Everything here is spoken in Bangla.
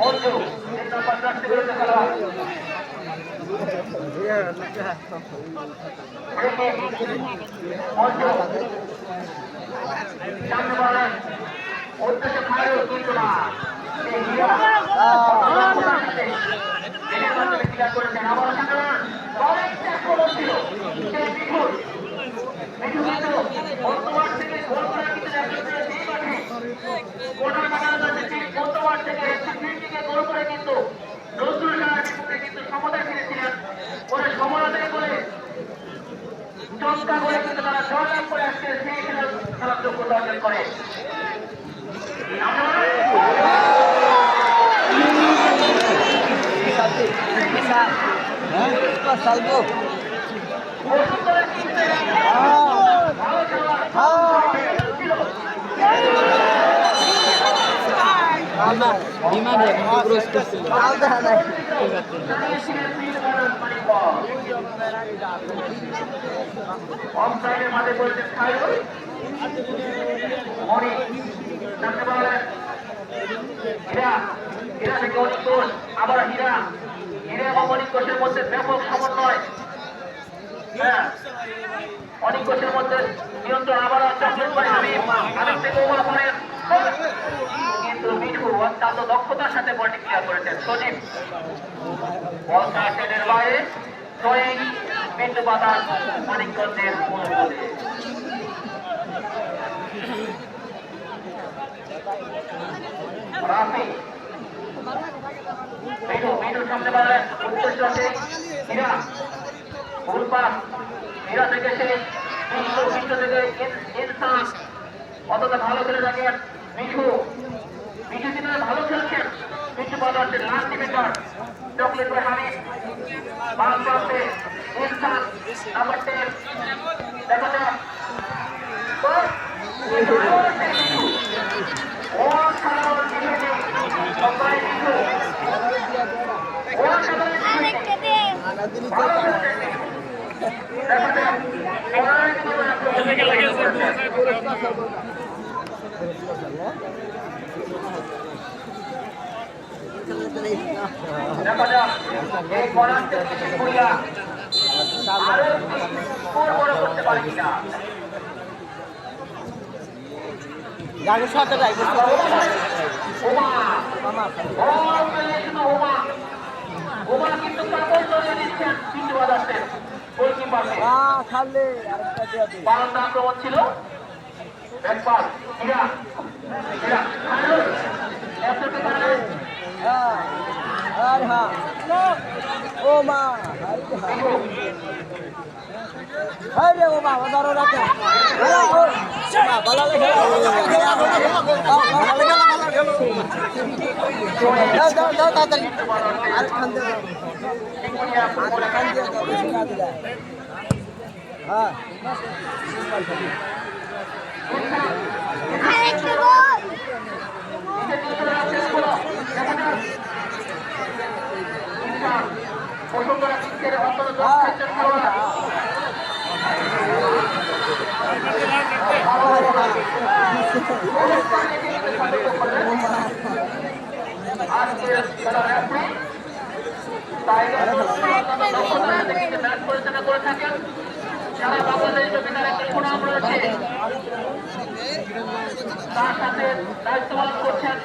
অঞ্জু 3 নম্বর জার্সি পরে খেলোয়াড় অঞ্জু সামনে বলেন উদ্দেশ্যে খায়ও কিন্তু না করেছেন আবার অনেক ত্যাগ ছিল সেই বিপুল বর্তমান থেকে গোল করার কিন্তু বর্তমান থেকে গোল করে কিন্তু নজরুল খেলার বিপক্ষে কিন্তু সমতা ফিরেছিলেন পরে সমালোচনা করে চমকা করে কিন্তু তারা জয়লাভ করে আজকে সেই খেলার যোগ্যতা অর্জন করে salvo gimana ya terus অফসাইডের মাঝে বলছেন খায়রুল অনেক জানতে পারলেন হীরা থেকে অনেক দোষ আবার হীরা এবং অনেক কোষের মধ্যে ব্যাপক সমন্বয় অনেক কোষের মধ্যে নিয়ন্ত্রণ আবার চকলেট ভাই হাবিব থেকে ওভার করেন কিন্তু মিঠু অত্যন্ত দক্ষতার সাথে বলটি ক্লিয়ার করেছেন সজীব বল কাটের বাইরে ড্রয়িং বিন্দু বাতাস মানিকগঞ্জের অনুকূলে রাফি মিঠুর সামনে বাড়লেন উদ্দেশ্য আছে হীরা ফুলপাস হীরা থেকে সে বিশ্ব থেকে ইনসান অতটা ভালো খেলে থাকেন মিঠু তিনি ভালো খেলছেন মিঠু বাজাচ্ছে লাস্ট ডিফেন্ডার চকলেট ভাই হামিদ বাস প্রান্তে ইনসান নাম্বার 10 দেখা যাক দেখা যাক এই করাতে করিয়া আরো স্কোর বড় করতে পারে কিনা জানি সাথে যাই ওমা ওমা কিন্তু কাপড় ধরে দিচ্ছেন কিন্তু বাজাচ্ছেন গোলকিপারকে খালে আরেকটা দিয়ে দে বারান্দা আক্রমণ ছিল একবার হীরা হীরা এতটুকু কারণে আর হ্যাঁ ও মা আরে ও মা বাজারও রাখা ভালো লাগে দাও দাও দাও তাড়াতাড়ি আর খান দে আর খান দিয়ে দাও বেশি না দিলা হ্যাঁ আরেকটা বসুন্ধরা কিংসের অন্তত 10 খেলোয়াড় আজকে খেলার রেফারি টাইগার ম্যাচ পরিচালনা করে থাকেন সারা বাংলাদেশ জমিনের একটা সুনাম রয়েছে তার সাথে দায়িত্ব পালন করছেন